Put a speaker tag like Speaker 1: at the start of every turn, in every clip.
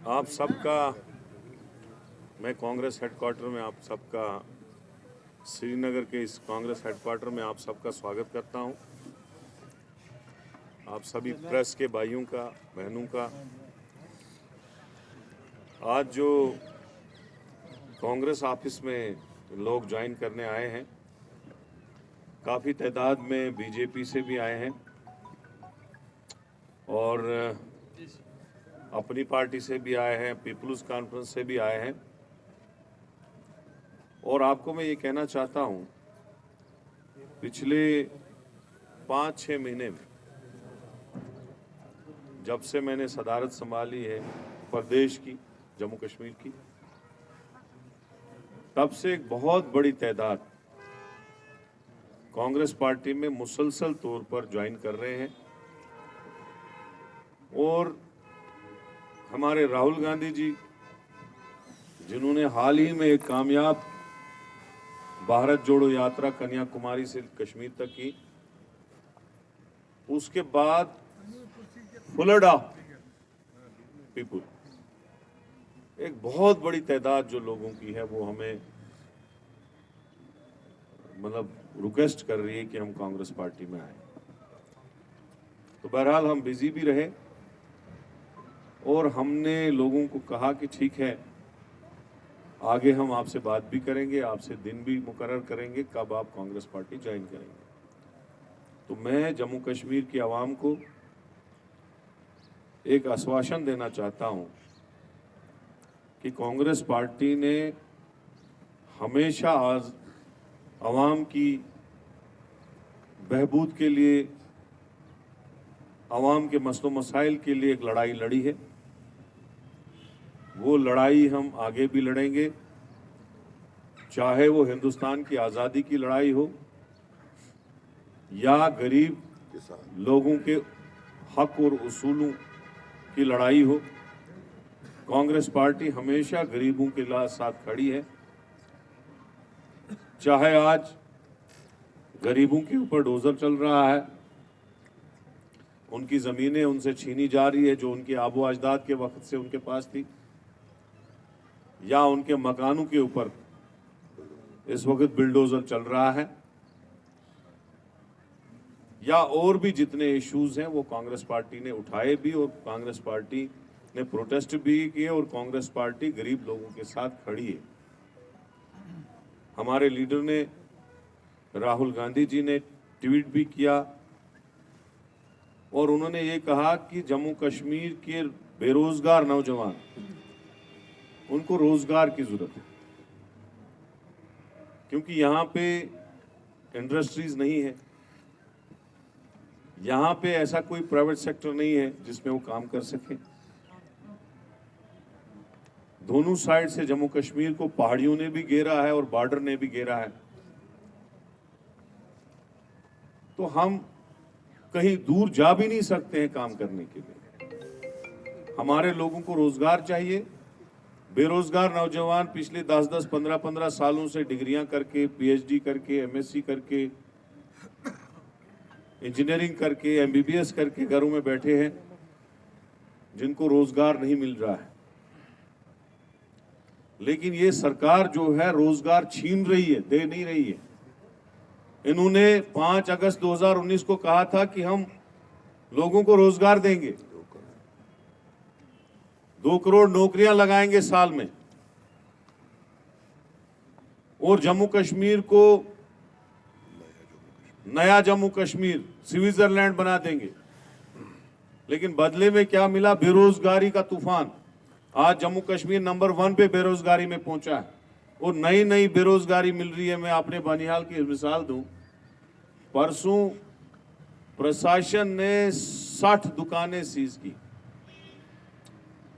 Speaker 1: आप सबका, मैं कांग्रेस हेडक्वार्टर में आप सबका, श्रीनगर के इस कांग्रेस हेडक्वार्टर में आप सबका स्वागत करता हूं। आप सभी प्रेस के भाइयों का, बहनों का, आज जो कांग्रेस ऑफिस में लोग ज्वाइन करने आए हैं, काफ़ी तादाद में बीजेपी से भी आए हैं और अपनी पार्टी से भी आए हैं, पीपुल्स कॉन्फ्रेंस से भी आए हैं। और आपको मैं ये कहना चाहता हूँ, पिछले 5-6 महीने में जब से मैंने सदारत संभाली है प्रदेश की, जम्मू कश्मीर की, तब से एक बहुत बड़ी तादाद कांग्रेस पार्टी में मुसलसल तौर पर ज्वाइन कर रहे हैं। और हमारे राहुल गांधी जी, जिन्होंने हाल ही में एक कामयाब भारत जोड़ो यात्रा कन्याकुमारी से कश्मीर तक की, उसके बाद फ्लड ऑफ पीपुल, एक बहुत बड़ी तादाद जो लोगों की है वो हमें रिक्वेस्ट कर रही है कि हम कांग्रेस पार्टी में आए। तो बहरहाल हम बिजी भी रहे और हमने लोगों को कहा कि ठीक है, आगे हम आपसे बात भी करेंगे, आपसे दिन भी मुकर्रर करेंगे कब आप कांग्रेस पार्टी ज्वाइन करेंगे। तो मैं जम्मू कश्मीर की आवाम को एक आश्वासन देना चाहता हूं कि कांग्रेस पार्टी ने हमेशा आज आवाम की बहबूद के लिए, आवाम के मसलो मसाइल के लिए एक लड़ाई लड़ी है। वो लड़ाई हम आगे भी लड़ेंगे, चाहे वो हिंदुस्तान की आज़ादी की लड़ाई हो या गरीब लोगों के हक और उसूलों की लड़ाई हो। कांग्रेस पार्टी हमेशा गरीबों के साथ खड़ी है। चाहे आज गरीबों के ऊपर डोजर चल रहा है, उनकी ज़मीनें उनसे छीनी जा रही है जो उनके आबो अजदाद के वक्त से उनके पास थी, या उनके मकानों के ऊपर इस वक्त बिल्डोजर चल रहा है, या और भी जितने इश्यूज हैं वो कांग्रेस पार्टी ने उठाए भी और कांग्रेस पार्टी ने प्रोटेस्ट भी किए और कांग्रेस पार्टी गरीब लोगों के साथ खड़ी है। हमारे लीडर ने, राहुल गांधी जी ने ट्वीट भी किया और उन्होंने ये कहा कि जम्मू कश्मीर के बेरोजगार नौजवान, उनको रोजगार की जरूरत है, क्योंकि यहाँ पे इंडस्ट्रीज नहीं है, यहाँ पे ऐसा कोई प्राइवेट सेक्टर नहीं है जिसमें वो काम कर सके। दोनों साइड से जम्मू कश्मीर को पहाड़ियों ने भी घेरा है और बॉर्डर ने भी घेरा है। तो हम कहीं दूर जा भी नहीं सकते हैं काम करने के लिए। हमारे लोगों को रोजगार चाहिए। बेरोजगार नौजवान पिछले 10-10, 15-15 सालों से डिग्रियां करके, पीएचडी करके, एमएससी करके, इंजीनियरिंग करके, एमबीबीएस करके घरों में बैठे हैं, जिनको रोजगार नहीं मिल रहा है। लेकिन ये सरकार जो है रोजगार छीन रही है, दे नहीं रही है। इन्होंने 5 अगस्त 2019 को कहा था कि हम लोगों को रोजगार देंगे, 2 करोड़ नौकरियां लगाएंगे साल में, और जम्मू कश्मीर को नया जम्मू कश्मीर, स्विट्जरलैंड बना देंगे। लेकिन बदले में क्या मिला? बेरोजगारी का तूफान। आज जम्मू कश्मीर नंबर 1 पे बेरोजगारी में पहुंचा है और नई नई बेरोजगारी मिल रही है। मैं अपने बनिहाल की मिसाल दूं, परसों प्रशासन ने 60 दुकानें सीज की।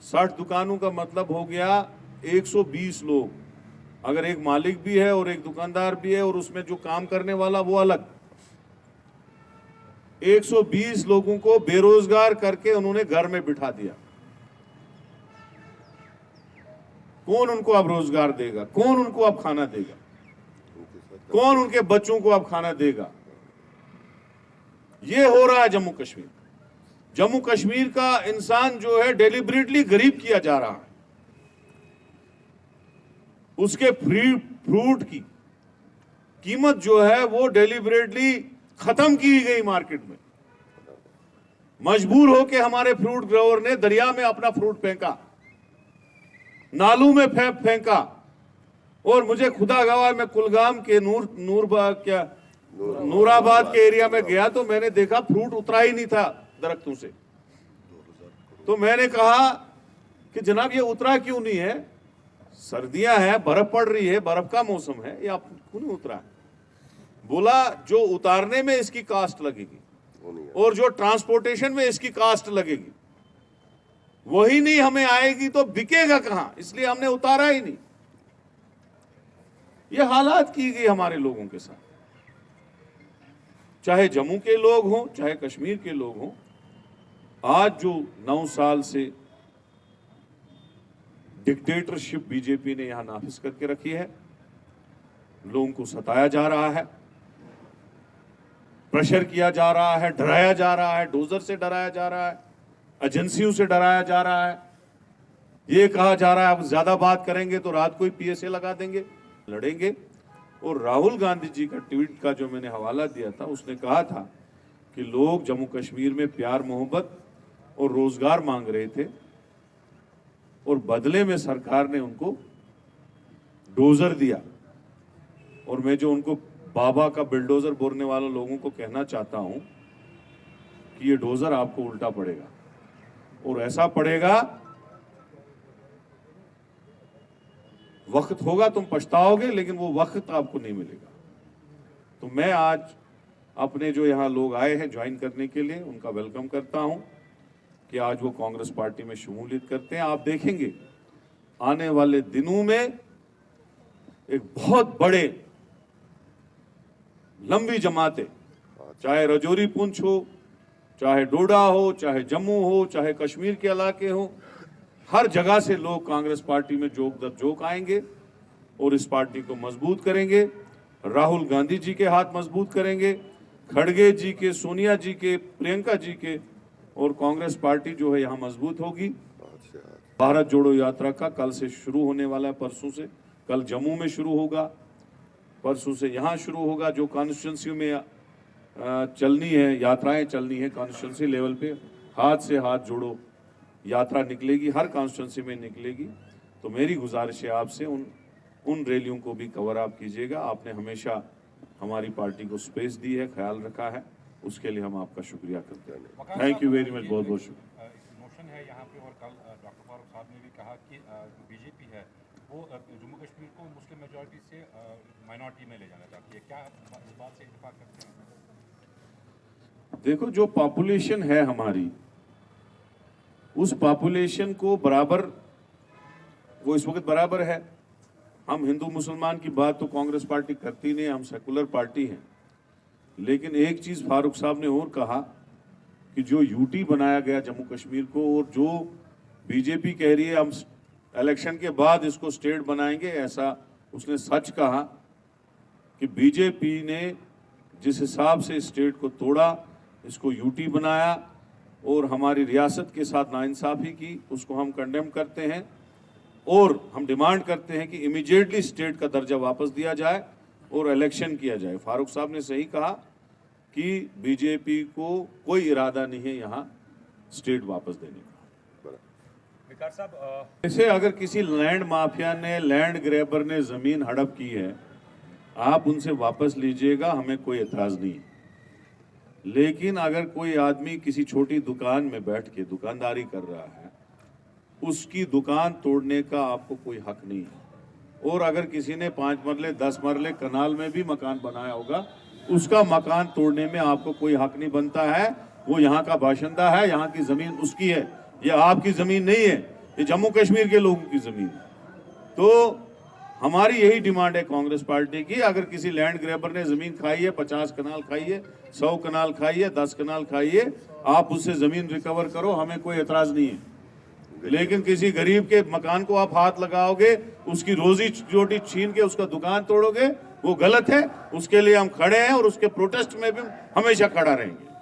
Speaker 1: 60 दुकानों का मतलब हो गया 120 लोग। अगर एक मालिक भी है और एक दुकानदार भी है और उसमें जो काम करने वाला वो अलग, 120 लोगों को बेरोजगार करके उन्होंने घर में बिठा दिया। कौन उनको अब रोजगार देगा? कौन उनको अब खाना देगा? कौन उनके बच्चों को अब खाना देगा? ये हो रहा है जम्मू कश्मीर। जम्मू कश्मीर का इंसान जो है डेलिबरेटली गरीब किया जा रहा है। उसके फ्रूट की कीमत जो है वो डेलिबरेटली खत्म की गई मार्केट में। मजबूर होकर हमारे फ्रूट ग्रोवर ने दरिया में अपना फ्रूट फेंका, नालों में फेंका। और मुझे खुदा गवाह, मैं कुलगाम के नूराबाद के एरिया में गया तो मैंने देखा फ्रूट उतरा ही नहीं था दरख्तों से। तो मैंने कहा कि जनाब ये उतरा क्यों नहीं है? सर्दियां हैं, बर्फ पड़ रही है, बर्फ का मौसम है, ये आप क्यों नहीं उतरा है? बोला जो उतारने में इसकी कास्ट लगेगी और जो ट्रांसपोर्टेशन में इसकी कास्ट लगेगी वही नहीं हमें आएगी तो बिकेगा कहां, इसलिए हमने उतारा ही नहीं। ये हालात की गई हमारे लोगों के साथ, चाहे जम्मू के लोग हों चाहे कश्मीर के लोग हों। आज जो 9 साल से डिक्टेटरशिप बीजेपी ने यहां नाफिज करके रखी है, लोगों को सताया जा रहा है, प्रेशर किया जा रहा है, डराया जा रहा है, डोजर से डराया जा रहा है, एजेंसियों से डराया जा रहा है। ये कहा जा रहा है आप ज्यादा बात करेंगे तो रात को ही पीएसए लगा देंगे, लड़ेंगे। और राहुल गांधी जी का ट्वीट का जो मैंने हवाला दिया था, उसने कहा था कि लोग जम्मू कश्मीर में प्यार मोहब्बत और रोजगार मांग रहे थे और बदले में सरकार ने उनको डोजर दिया। और मैं जो उनको बाबा का बिल्डोजर बोलने वाले लोगों को कहना चाहता हूं कि ये डोजर आपको उल्टा पड़ेगा और ऐसा पड़ेगा, वक्त होगा तुम पछताओगे, लेकिन वो वक्त आपको नहीं मिलेगा। तो मैं आज अपने जो यहाँ लोग आए हैं ज्वाइन करने के लिए, उनका वेलकम करता हूं कि आज वो कांग्रेस पार्टी में शमूलियत करते हैं। आप देखेंगे आने वाले दिनों में एक बहुत बड़े लंबी जमातें, चाहे रजौरी पुंछ हो, चाहे डोडा हो, चाहे जम्मू हो, चाहे कश्मीर के इलाके हो, हर जगह से लोग कांग्रेस पार्टी में जोक दर जोक आएंगे और इस पार्टी को मजबूत करेंगे। राहुल गांधी जी के हाथ मजबूत करेंगे, खड़गे जी के, सोनिया जी के, प्रियंका जी के, और कांग्रेस पार्टी जो है यहाँ मजबूत होगी। भारत जोड़ो यात्रा का कल से शुरू होने वाला है, परसों से, कल जम्मू में शुरू होगा, परसों से यहाँ शुरू होगा। जो कॉन्स्टिट्यूंसी में चलनी है, यात्राएं चलनी है कॉन्स्टिट्यूंसी लेवल पे, हाथ से हाथ जोड़ो यात्रा निकलेगी, हर कॉन्स्टिट्यूंसी में निकलेगी। तो मेरी गुजारिश है आपसे उन रैलियों को भी कवर अप कीजिएगा। आपने हमेशा हमारी पार्टी को स्पेस दी है, ख्याल रखा है, उसके लिए हम आपका शुक्रिया करते हैं। थैंक यू वेरी मच, बहुत बहुत शुक्रिया।
Speaker 2: मोशन है यहाँ पे, और कल डॉक्टर फारूक साहब ने भी कहा कि जो बीजेपी है वो जम्मू कश्मीर को मुस्लिम मेजॉरिटी से माइनॉरिटी में ले जाना चाहती है। क्या आप इस बात से इत्तेफाक करते हैं?
Speaker 1: देखो, जो पॉपुलेशन है हमारी, उस पॉपुलेशन को बराबर, वो इस वक्त बराबर है। हम हिंदू मुसलमान की बात तो कांग्रेस पार्टी करती नहीं, हम सेकुलर पार्टी हैं। लेकिन एक चीज फारूक साहब ने और कहा कि जो यूटी बनाया गया जम्मू कश्मीर को, और जो बीजेपी कह रही है हम इलेक्शन के बाद इसको स्टेट बनाएंगे, ऐसा उसने सच कहा कि बीजेपी ने जिस हिसाब से स्टेट को तोड़ा, इसको यूटी बनाया और हमारी रियासत के साथ नाइंसाफी की, उसको हम कंडेम करते हैं और हम डिमांड करते हैं कि इमीडिएटली स्टेट का दर्जा वापस दिया जाए और इलेक्शन किया जाए। फारूक साहब ने सही कहा कि बीजेपी को कोई इरादा नहीं है यहाँ स्टेट वापस देने का।
Speaker 2: विकास साहब,
Speaker 1: जैसे अगर किसी लैंड माफिया ने, लैंड ग्रैबर ने जमीन हड़प की है, आप उनसे वापस लीजिएगा, हमें कोई एतराज नहीं। लेकिन अगर कोई आदमी किसी छोटी दुकान में बैठ के दुकानदारी कर रहा है, उसकी दुकान तोड़ने का आपको कोई हक नहीं है। और अगर किसी ने 5 मरले 10 मरले कनाल में भी मकान बनाया होगा, उसका मकान तोड़ने में आपको कोई हक नहीं बनता है। वो यहाँ का बाशिंदा है, यहाँ की जमीन उसकी है, ये आपकी जमीन नहीं है, ये जम्मू कश्मीर के लोगों की जमीन है। तो हमारी यही डिमांड है कांग्रेस पार्टी की, अगर किसी लैंड ग्रैबर ने जमीन खाई है, 50 कनाल खाई है, 100 कनाल खाई है, 10 कनाल खाई है, आप उससे जमीन रिकवर करो, हमें कोई एतराज नहीं है। लेकिन किसी गरीब के मकान को आप हाथ लगाओगे, उसकी रोजी रोटी छीन के उसका दुकान तोड़ोगे, वो गलत है। उसके लिए हम खड़े हैं और उसके प्रोटेस्ट में भी हमेशा खड़ा रहेंगे।